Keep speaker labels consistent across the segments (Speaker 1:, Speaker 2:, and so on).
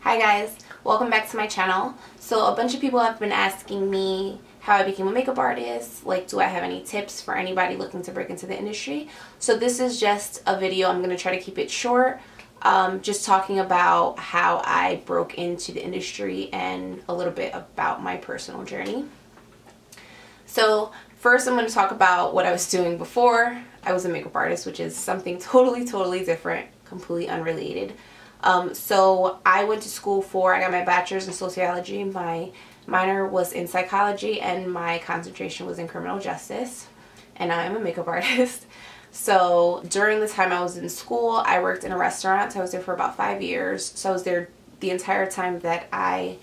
Speaker 1: Hi guys, welcome back to my channel. So a bunch of people have been asking me how I became a makeup artist, like do I have any tips for anybody looking to break into the industry. So this is just a video, I'm going to try to keep it short, just talking about how I broke into the industry and a little bit about my personal journey. So first I'm going to talk about what I was doing before I was a makeup artist, which is something totally different, completely unrelated. So I went to school I got my bachelor's in sociology, my minor was in psychology, and my concentration was in criminal justice, and now I'm a makeup artist. So during the time I was in school, I worked in a restaurant. So I was there for about 5 years. So I was there the entire time that I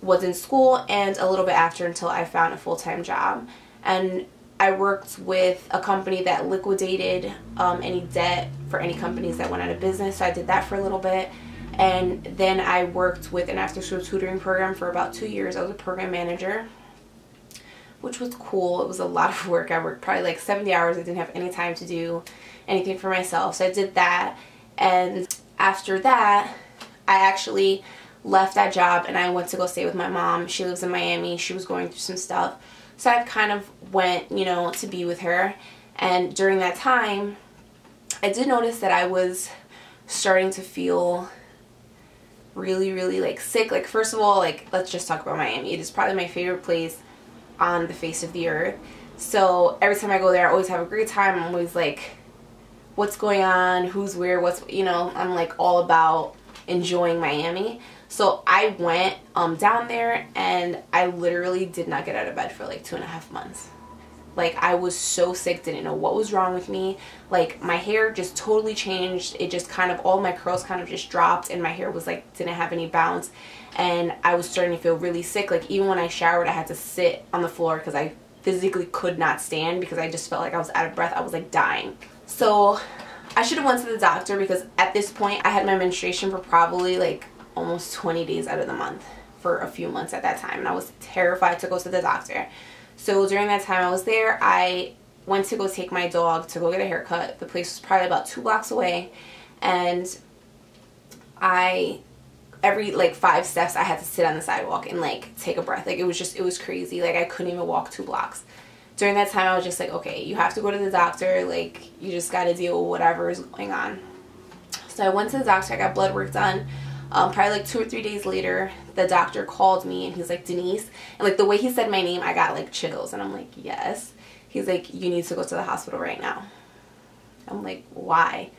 Speaker 1: was in school and a little bit after, until I found a full-time job. And I worked with a company that liquidated any debt for any companies that went out of business. So I did that for a little bit. And then I worked with an after-school tutoring program for about 2 years. I was a program manager, which was cool. It was a lot of work. I worked probably like 70 hours. I didn't have any time to do anything for myself. So I did that. And after that, I actually left that job and I went to go stay with my mom. She lives in Miami. She was going through some stuff. So I kind of went, to be with her. And during that time, I did notice that I was starting to feel really like sick. Like, first of all, like, let's just talk about Miami. It is probably my favorite place on the face of the earth. So every time I go there, I always have a great time. I'm always like, what's going on? Who's where? I'm like all about enjoying Miami. So I went down there and I literally did not get out of bed for like 2.5 months. Like, I was so sick, didn't know what was wrong with me. Like, my hair just totally changed. It just kind of, all my curls kind of just dropped, and my hair was like, didn't have any bounce. And I was starting to feel really sick. Like, even when I showered, I had to sit on the floor because I physically could not stand, because I just felt like I was out of breath. I was like dying. So I should have went to the doctor, because at this point I had my menstruation for probably like almost 20 days out of the month for a few months at that time, and I was terrified to go to the doctor. So during that time I was there, I went to go take my dog to go get a haircut. The place was probably about 2 blocks away, and every like 5 steps I had to sit on the sidewalk and like take a breath. Like, it was crazy. Like, I couldn't even walk 2 blocks. During that time I was just like, okay, you have to go to the doctor. Like, you just got to deal with whatever is going on. So I went to the doctor. I got blood work done. Probably like 2 or 3 days later, the doctor called me and he's like, Denise. And like, the way he said my name, I got like chills, and I'm like, yes. He's like, you need to go to the hospital right now. I'm like, why?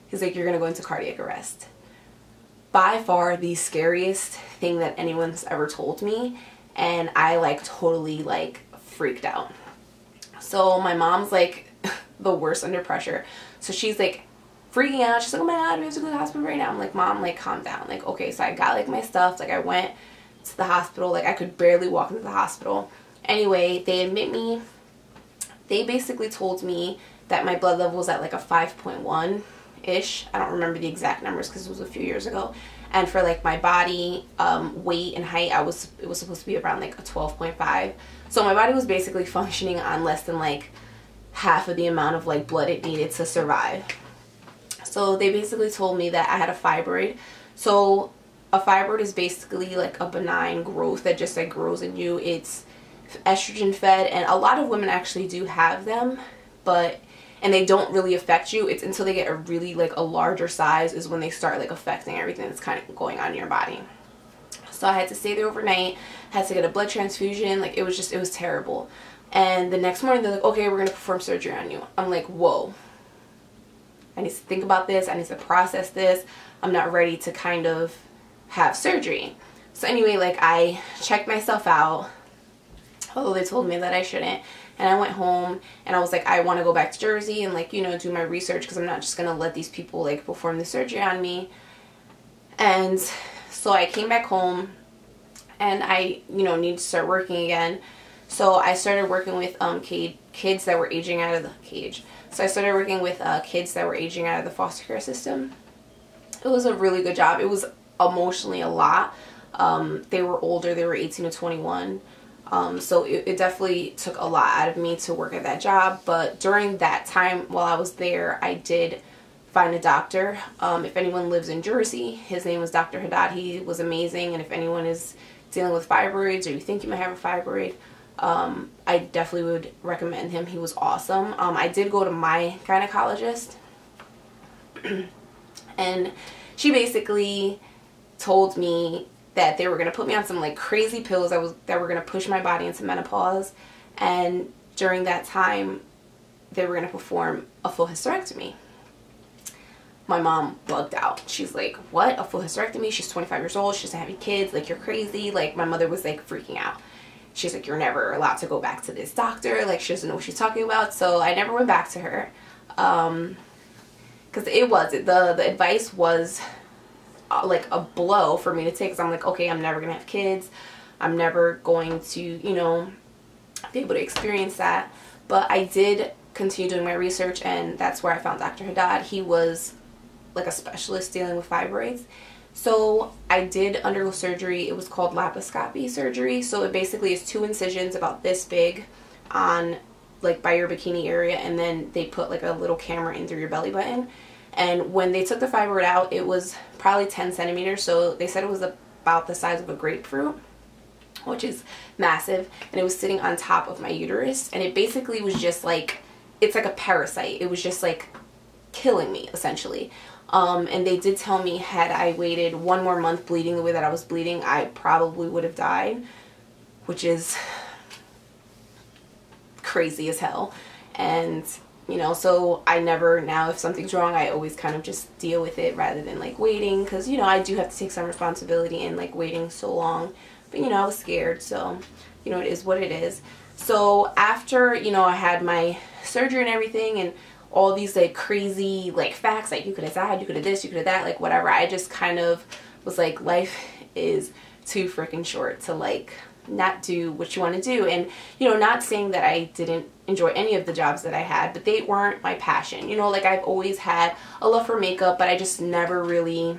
Speaker 1: He's like, you're gonna go into cardiac arrest. By far the scariest thing that anyone's ever told me, and I like totally like freaked out. So my mom's like the worst under pressure. So she's like freaking out. She's like, oh my god, we have to go to the hospital right now. I'm like, Mom, like, calm down. Like, okay. So I got like my stuff. Like, I went to the hospital. Like, I could barely walk into the hospital. Anyway, they admit me. They basically told me that my blood level was at like a 5.1-ish. I don't remember the exact numbers because it was a few years ago. And for like my body weight and height, it was supposed to be around like a 12.5. So my body was basically functioning on less than like half of the amount of like blood it needed to survive. So they basically told me that I had a fibroid. So a fibroid is basically like a benign growth that just like grows in you. It's estrogen fed, and a lot of women actually do have them, and they don't really affect you. It's until they get a really like a larger size is when they start like affecting everything that's kind of going on in your body. So I had to stay there overnight, had to get a blood transfusion. Like, it was terrible. And the next morning they're like, okay, we're gonna perform surgery on you. I'm like, whoa, I need to think about this. I need to process this. I'm not ready to kind of have surgery. So anyway, like, I checked myself out, although they told me that I shouldn't. And I went home and I was like, I want to go back to Jersey and like, do my research, because I'm not just going to let these people like perform the surgery on me. And so I came back home and I, need to start working again. So I started working with kids that were aging out of the cage. So I started working with kids that were aging out of the foster care system. It was a really good job. It was emotionally a lot. They were older. They were 18 to 21. So it definitely took a lot out of me to work at that job. But during that time while I was there, I did find a doctor. If anyone lives in Jersey, his name was Dr. Haddad. He was amazing. And if anyone is dealing with fibroids or you think you might have a fibroid, I definitely would recommend him. He was awesome. I did go to my gynecologist and she basically told me that they were going to put me on some like crazy pills that were going to push my body into menopause, and during that time they were going to perform a full hysterectomy. My mom bugged out. She's like, what? A full hysterectomy? She's 25 years old. She doesn't have any kids. Like, you're crazy. Like, my mother was like freaking out. She's like, you're never allowed to go back to this doctor. Like, she doesn't know what she's talking about. So I never went back to her. Because the advice was like a blow for me to take. Because I'm like, okay, I'm never going to have kids. I'm never going to, you know, be able to experience that. But I did continue doing my research, and that's where I found Dr. Haddad. He was like a specialist dealing with fibroids. So I did undergo surgery. It was called laparoscopy surgery. So it basically is 2 incisions about this big on like by your bikini area, and then they put like a little camera in through your belly button. And when they took the fibroid out, it was probably 10 centimeters. So they said it was about the size of a grapefruit, which is massive. And it was sitting on top of my uterus, and it basically was just like, it's like a parasite. It was just like killing me essentially. And they did tell me had I waited 1 more month bleeding the way that I was bleeding, I probably would have died, which is crazy as hell. And you know, so I never, now if something's wrong, I always kind of just deal with it rather than like waiting, because you know, I do have to take some responsibility in like waiting so long. But you know, I was scared, so you know, it is what it is. So after, you know, I had my surgery and everything, and all these like crazy like facts, like you could have died, you could have this, you could have that, like whatever, I just kind of was like, life is too freaking short to like not do what you want to do. And you know, not saying that I didn't enjoy any of the jobs that I had, but they weren't my passion. You know, like I've always had a love for makeup, but I just never really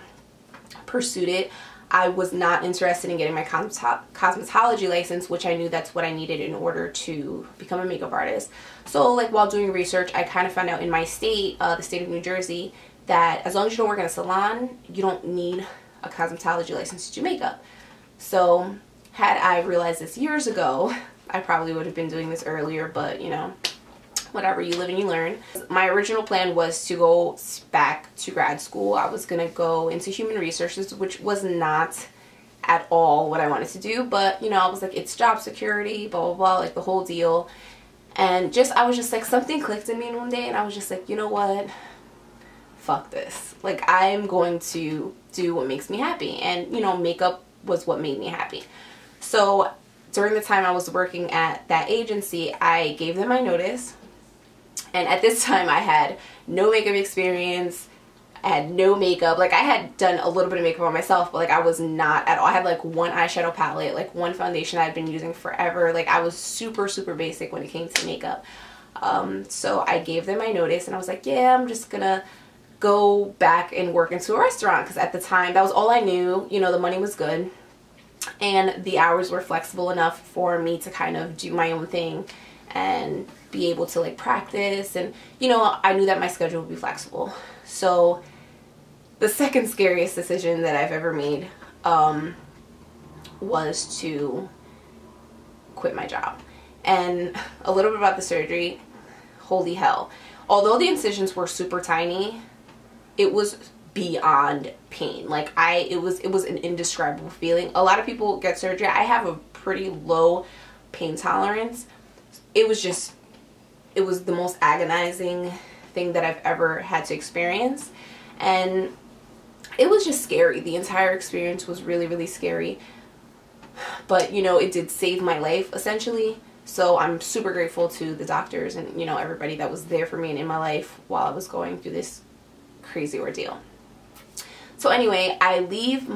Speaker 1: pursued it. I was not interested in getting my cosmetology license, which I knew that's what I needed in order to become a makeup artist. So like while doing research, I kind of found out in my state, the state of New Jersey, that as long as you don't work in a salon, you don't need a cosmetology license to do makeup. So had I realized this years ago, I probably would have been doing this earlier, but you know, whatever, you live and you learn. My original plan was to go back to grad school. I was going to go into human resources, which was not at all what I wanted to do. But, you know, I was like, it's job security, blah, blah, blah, like the whole deal. And I was just like, something clicked in me one day, and I was just like, you know what? Fuck this. Like, I'm going to do what makes me happy. And, you know, makeup was what made me happy. So during the time I was working at that agency, I gave them my notice. And at this time, I had no makeup experience. I had no makeup. Like, I had done a little bit of makeup on myself, but like I was not at all. I had like 1 eyeshadow palette, like 1 foundation I'd been using forever. Like, I was super, super basic when it came to makeup. So I gave them my notice, and I was like, yeah, I'm just gonna go back and work into a restaurant, because at the time, that was all I knew. You know, the money was good, and the hours were flexible enough for me to kind of do my own thing and be able to like practice. And you know, I knew that my schedule would be flexible. So the second scariest decision that I've ever made was to quit my job. And a little bit about the surgery. Holy hell, although the incisions were super tiny, it was beyond pain. Like, it was an indescribable feeling. A lot of people get surgery. I have a pretty low pain tolerance. It was the most agonizing thing that I've ever had to experience, and it was just scary. The entire experience was really, really scary, but you know, it did save my life essentially. So I'm super grateful to the doctors and, you know, everybody that was there for me and in my life while I was going through this crazy ordeal. So anyway, I left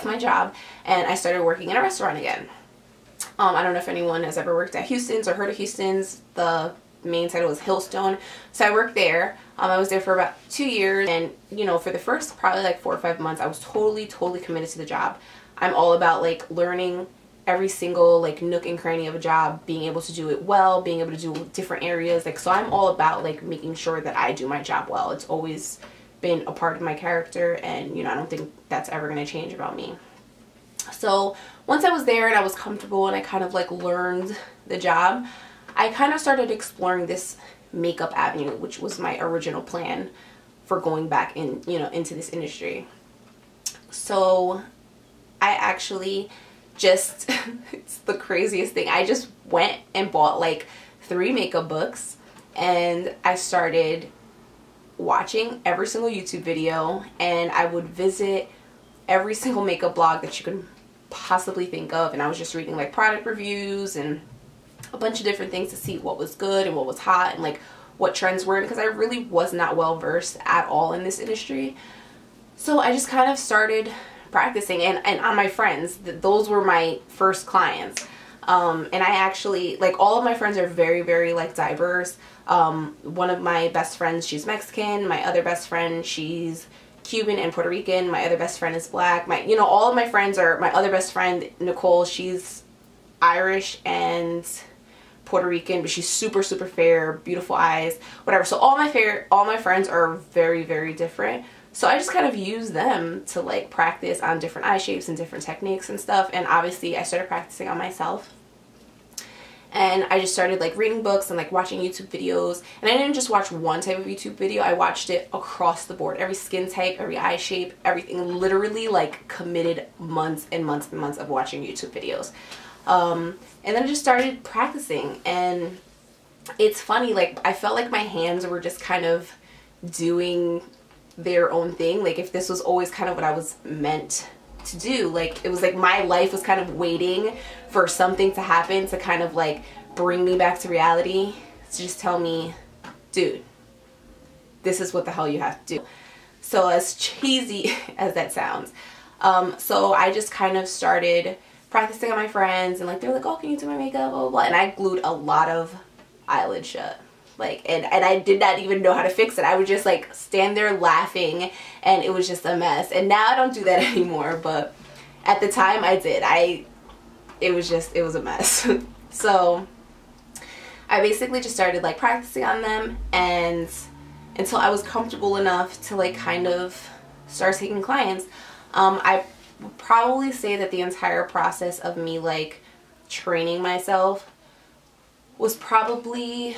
Speaker 1: my job and I started working in a restaurant again. I don't know if anyone has ever worked at Houston's or heard of Houston's. The main title was Hillstone. So I worked there. I was there for about 2 years, and you know, for the first probably like 4 or 5 months, I was totally committed to the job. I'm all about like learning every single like nook and cranny of a job, being able to do it well, being able to do different areas. Like, so I'm all about like making sure that I do my job well. It's always been a part of my character, and you know, I don't think that's ever going to change about me. So once I was there and I was comfortable and I kind of like learned the job, I kind of started exploring this makeup avenue, which was my original plan for going back in, you know, into this industry. So I actually just, it's the craziest thing. I just went and bought like 3 makeup books, and I started watching every single YouTube video, and I would visit every single makeup blog that you can possibly think of, and I was just reading like product reviews and a bunch of different things to see what was good and what was hot and like what trends were, because I really was not well versed at all in this industry. So I just kind of started practicing, and on my friends, those were my first clients. And I actually, like, all of my friends are very, very like diverse. One of my best friends, she's Mexican. My other best friend, she's Cuban and Puerto Rican. My other best friend is black. You know, all of my friends are, my other best friend, Nicole, she's Irish and Puerto Rican, but she's super, super fair, beautiful eyes, whatever. So all my friends are very, very different. So I just kind of use them to like practice on different eye shapes and different techniques and stuff. And obviously I started practicing on myself. And I just started like reading books and like watching YouTube videos. And I didn't just watch one type of YouTube video, I watched it across the board. Every skin type, every eye shape, everything. Literally like committed months and months and months of watching YouTube videos. And then I just started practicing. And it's funny, like I felt like my hands were just kind of doing their own thing. Like if this was always kind of what I was meant to do, like it was like my life was kind of waiting for something to happen to kind of like bring me back to reality, to just tell me, dude, this is what the hell you have to do. So as cheesy as that sounds, so I just kind of started practicing on my friends, and like they're like, oh, can you do my makeup, blah, blah, blah. And I glued a lot of eyelids shut. Like, and I did not even know how to fix it. I would just like stand there laughing, and it was just a mess. And now I don't do that anymore, but at the time I did. It was a mess. So I basically just started like practicing on them, and until I was comfortable enough to like kind of start taking clients. I would probably say that the entire process of me like training myself was probably,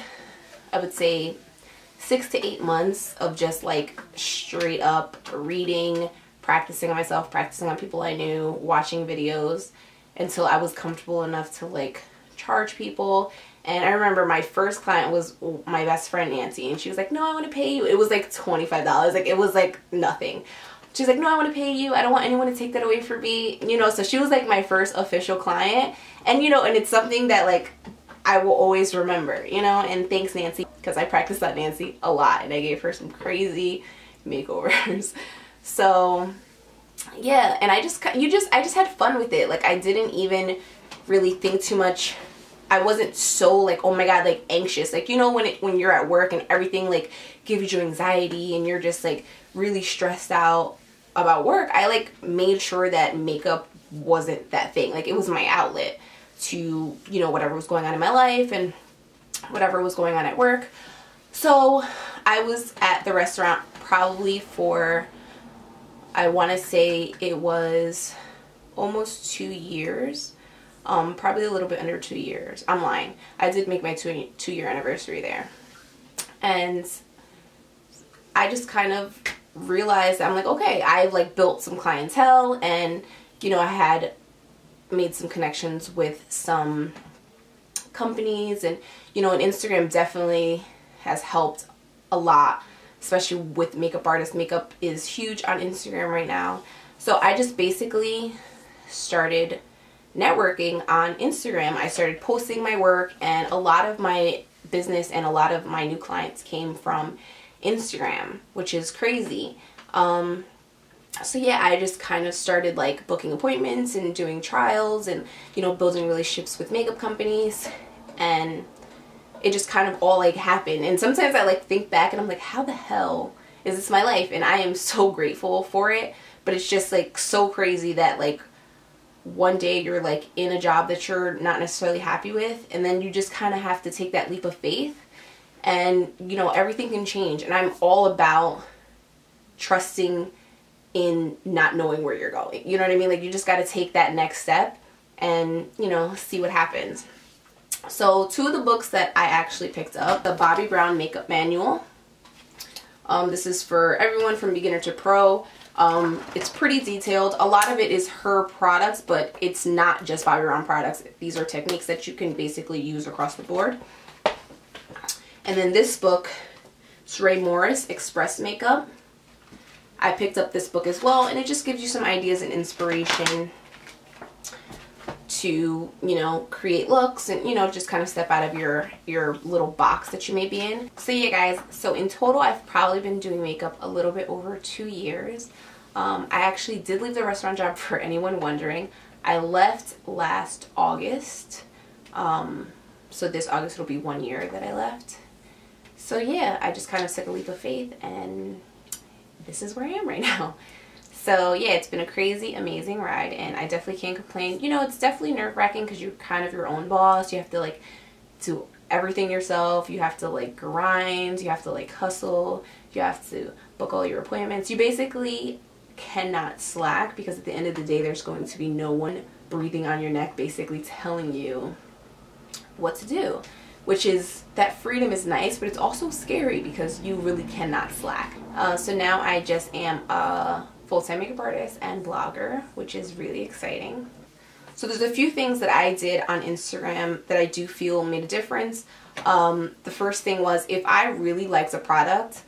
Speaker 1: I would say, 6 to 8 months of just like straight up reading, practicing on myself, practicing on people I knew, watching videos, until I was comfortable enough to like charge people. And I remember my first client was my best friend Nancy, and she was like, no, I want to pay you. It was like $25. Like it was like nothing. She's like, no, I want to pay you. I don't want anyone to take that away from me. You know, so she was like my first official client. And you know, and it's something that like I will always remember, you know. And thanks, Nancy, because I practiced on Nancy a lot, and I gave her some crazy makeovers. So yeah, and I just had fun with it. Like I didn't even really think too much. I wasn't so like, oh my god, like anxious. Like, you know, when you're at work and everything like gives you anxiety and you're just like really stressed out about work, I like made sure that makeup wasn't that thing. Like it was my outlet to, you know, whatever was going on in my life and whatever was going on at work. So I was at the restaurant probably for, I want to say it was almost 2 years. Probably a little bit under 2 years. I'm lying. I did make my two-year anniversary there. And I just kind of realized, I'm like, okay, I've like built some clientele, and you know, I had made some connections with some companies, and you know, and Instagram definitely has helped a lot, especially with makeup artists. Makeup is huge on Instagram right now. So I just basically started networking on Instagram. I started posting my work, and a lot of my business and a lot of my new clients came from Instagram, which is crazy. So yeah, I just kind of started like booking appointments and doing trials and, you know, building relationships with makeup companies, and it just kind of all like happened. And sometimes I like think back and I'm like, how the hell is this my life? And I am so grateful for it, but it's just like so crazy that like one day you're like in a job that you're not necessarily happy with, and then you just kind of have to take that leap of faith, and you know, everything can change. And I'm all about trusting in not knowing where you're going. You know what I mean? Like, you just got to take that next step and, you know, see what happens. So 2 of the books that I actually picked up, the Bobbi Brown Makeup Manual. This is for everyone from beginner to pro. It's pretty detailed. A lot of it is her products, but it's not just Bobbi Brown products. These are techniques that you can basically use across the board. And then this book, it's Ray Morris Express Makeup. I picked up this book as well, and it just gives you some ideas and inspiration to, you know, create looks and, you know, just kind of step out of your little box that you may be in. So yeah, guys, so in total I've probably been doing makeup a little bit over 2 years. I actually did leave the restaurant job, for anyone wondering. I left last August, so this August will be 1 year that I left. So yeah, I just kind of took a leap of faith, and this is where I am right now. So yeah, it's been a crazy, amazing ride, and I definitely can't complain. You know, it's definitely nerve-wracking because you're kind of your own boss. You have to like do everything yourself. You have to like grind. You have to like hustle. You have to book all your appointments. You basically cannot slack, because at the end of the day, there's going to be no one breathing on your neck basically telling you what to do. Which is, that freedom is nice, but it's also scary because you really cannot slack. So now I just am a full-time makeup artist and blogger, which is really exciting. So there's a few things that I did on Instagram that I do feel made a difference. The first thing was, if I really liked a product,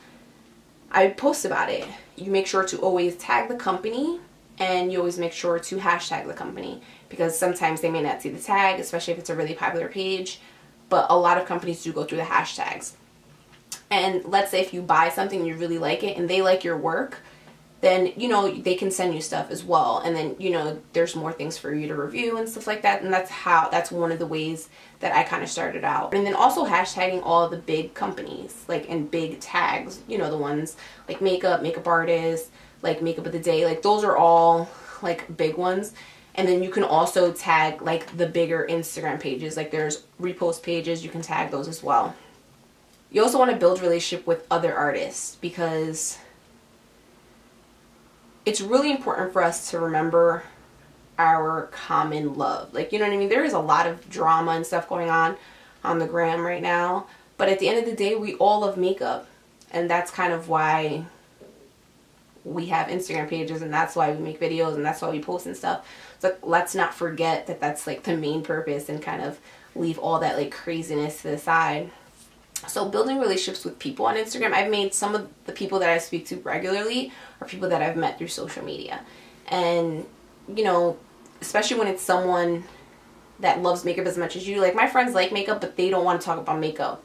Speaker 1: I post about it. You make sure to always tag the company, and you always make sure to hashtag the company, because sometimes they may not see the tag, especially if it's a really popular page. But a lot of companies do go through the hashtags. And let's say if you buy something and you really like it and they like your work, then, you know, they can send you stuff as well. And then, you know, there's more things for you to review and stuff like that. And that's one of the ways that I kind of started out. And then also hashtagging all the big companies, like, and big tags, you know, the ones like makeup, makeup artists, like makeup of the day, like those are all like big ones. And then you can also tag like the bigger Instagram pages, like there's repost pages, you can tag those as well. You also want to build relationship with other artists, because it's really important for us to remember our common love. Like, you know what I mean? There is a lot of drama and stuff going on the gram right now, but at the end of the day, we all love makeup, and that's kind of why we have Instagram pages, and that's why we make videos, and that's why we post and stuff. So let's not forget that that's like the main purpose, and kind of leave all that like craziness to the side. So building relationships with people on Instagram, I've made some of the people that I speak to regularly are people that I've met through social media. And, you know, especially when it's someone that loves makeup as much as you. Like, my friends like makeup, but they don't want to talk about makeup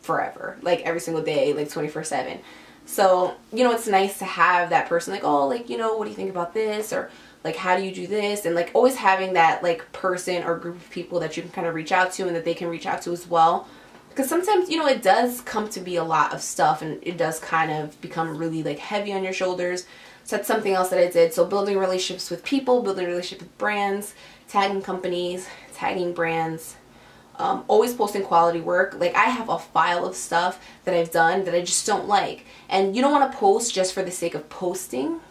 Speaker 1: forever, like every single day, like 24/7. So, you know, it's nice to have that person like, oh, like, you know, what do you think about this? Or like, how do you do this? And like always having that like person or group of people that you can kind of reach out to, and that they can reach out to as well. Because sometimes, you know, it does come to be a lot of stuff, and it does kind of become really like heavy on your shoulders. So that's something else that I did. So building relationships with people, building relationships with brands, tagging companies, tagging brands, always posting quality work. Like, I have a file of stuff that I've done that I just don't like. And you don't want to post just for the sake of posting.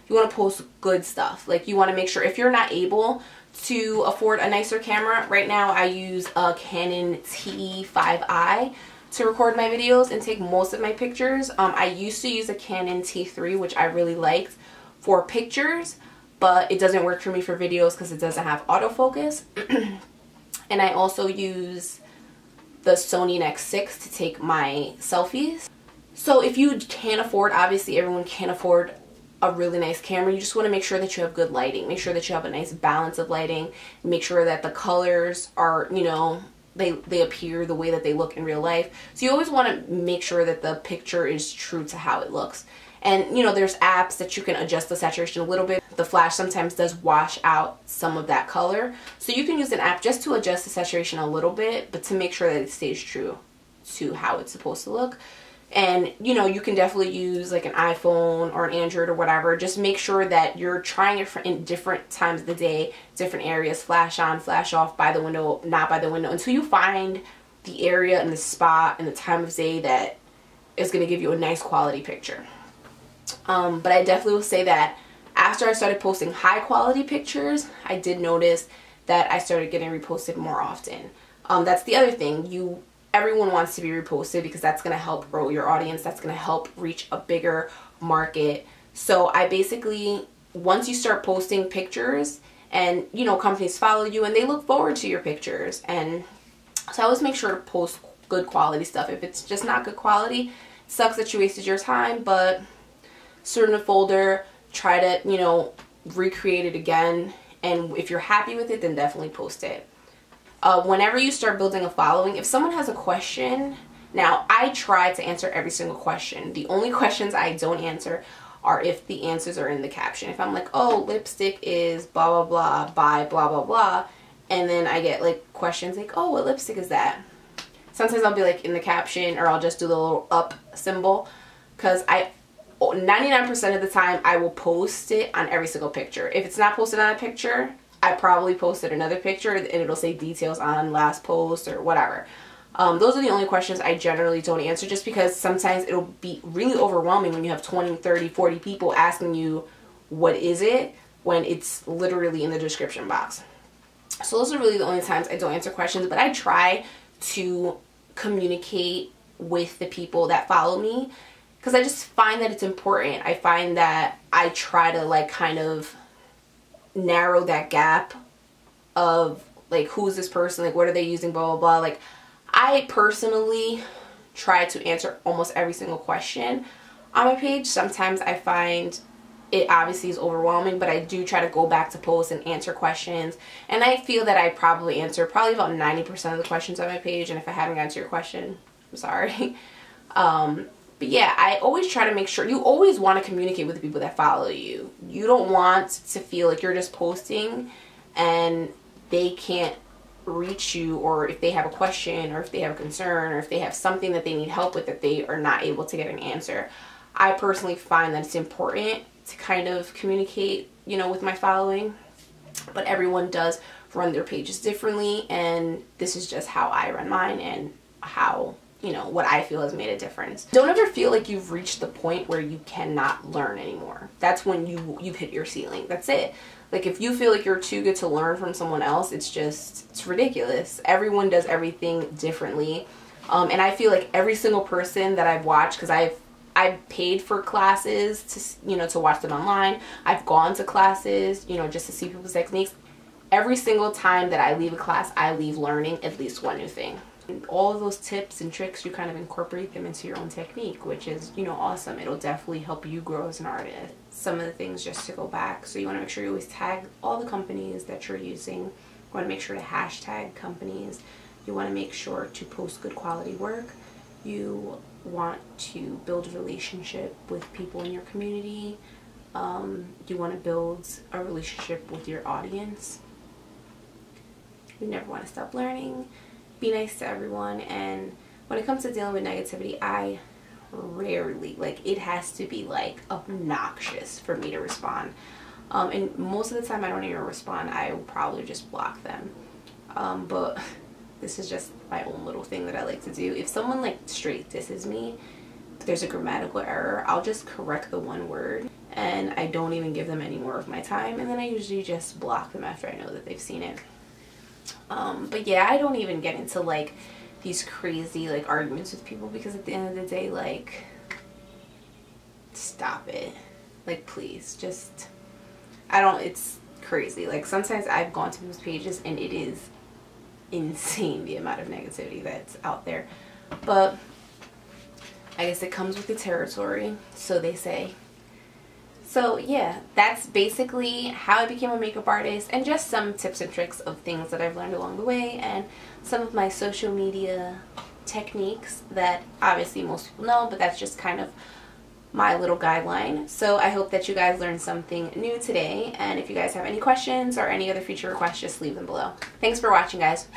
Speaker 1: You want to post good stuff. Like, you want to make sure, if you're not able to afford a nicer camera, right now I use a Canon T5i to record my videos and take most of my pictures. I used to use a Canon T3, which I really liked for pictures, but it doesn't work for me for videos because it doesn't have autofocus. And I also use the Sony Nex6 to take my selfies. So if you can't afford, obviously everyone can't afford a really nice camera, you just want to make sure that you have good lighting. Make sure that you have a nice balance of lighting. Make sure that the colors are, you know, they appear the way that they look in real life. So you always want to make sure that the picture is true to how it looks. And, you know, there's apps that you can adjust the saturation a little bit. The flash sometimes does wash out some of that color. So you can use an app just to adjust the saturation a little bit, but to make sure that it stays true to how it's supposed to look. And you know, you can definitely use like an iPhone or an Android or whatever. Just make sure that you're trying it in different times of the day, different areas, flash on, flash off, by the window, not by the window, until you find the area and the spot and the time of day that is going to give you a nice quality picture. But I definitely will say that after I started posting high quality pictures, I did notice that I started getting reposted more often. That's the other thing. Everyone wants to be reposted because that's going to help grow your audience. That's going to help reach a bigger market. So I basically, once you start posting pictures and, you know, companies follow you and they look forward to your pictures. And so I always make sure to post good quality stuff. If it's just not good quality, it sucks that you wasted your time, but sort in a folder, try to, you know, recreate it again. And if you're happy with it, then definitely post it. Whenever you start building a following, if someone has a question, now I try to answer every single question. The only questions I don't answer are if the answers are in the caption. If I'm like, oh, lipstick is blah, blah, blah, by blah, blah, blah, and then I get like questions like, oh, what lipstick is that? Sometimes I'll be like in the caption, or I'll just do the little up symbol, because 99% of the time I will post it on every single picture. If it's not posted on a picture, I probably posted another picture and it'll say details on last post or whatever. Those are the only questions I generally don't answer, just because sometimes it'll be really overwhelming when you have 20, 30, 40 people asking you what is it when it's literally in the description box. So those are really the only times I don't answer questions, but I try to communicate with the people that follow me because I just find that it's important. I find that I try to like kind of narrow that gap of like, who is this person, like what are they using, blah blah blah. Like I personally try to answer almost every single question on my page. Sometimes I find it obviously is overwhelming, but I do try to go back to posts and answer questions, and I feel that I probably answer about 90% of the questions on my page. And if I haven't answered your question, I'm sorry. But yeah, I always try to make sure, you always want to communicate with the people that follow you. You don't want to feel like you're just posting and they can't reach you, or if they have a question, or if they have a concern, or if they have something that they need help with that they are not able to get an answer. I personally find that it's important to kind of communicate, you know, with my following, but everyone does run their pages differently, and this is just how I run mine and how, you know, what I feel has made a difference. Don't ever feel like you've reached the point where you cannot learn anymore. That's when you've hit your ceiling. That's it. Like if you feel like you're too good to learn from someone else, it's ridiculous. Everyone does everything differently. And I feel like every single person that I've watched, because I've paid for classes to, you know, to watch them online. I've gone to classes, you know, just to see people's techniques. Every single time that I leave a class, I leave learning at least one new thing. And all of those tips and tricks, you kind of incorporate them into your own technique, which is, you know, awesome. It'll definitely help you grow as an artist. Some of the things, just to go back, so you want to make sure you always tag all the companies that you're using. You want to make sure to hashtag companies. You want to make sure to post good quality work. You want to build a relationship with people in your community. You want to build a relationship with your audience. You never want to stop learning. Be nice to everyone. And when it comes to dealing with negativity, I rarely, like, it has to be like obnoxious for me to respond. And most of the time I don't even respond. I will probably just block them. But this is just my own little thing that I like to do. If someone like straight disses me, if there's a grammatical error, I'll just correct the one word and I don't even give them any more of my time, and then I usually just block them after I know that they've seen it. But yeah, I don't even get into like these crazy like arguments with people, because at the end of the day, like, stop it. Like, please, just, it's crazy. Like, sometimes I've gone to people's pages and it is insane the amount of negativity that's out there. But I guess it comes with the territory, so they say. So yeah, that's basically how I became a makeup artist, and just some tips and tricks of things that I've learned along the way, and some of my social media techniques that obviously most people know, but that's just kind of my little guideline. So I hope that you guys learned something new today, and if you guys have any questions or any other future requests, just leave them below. Thanks for watching, guys.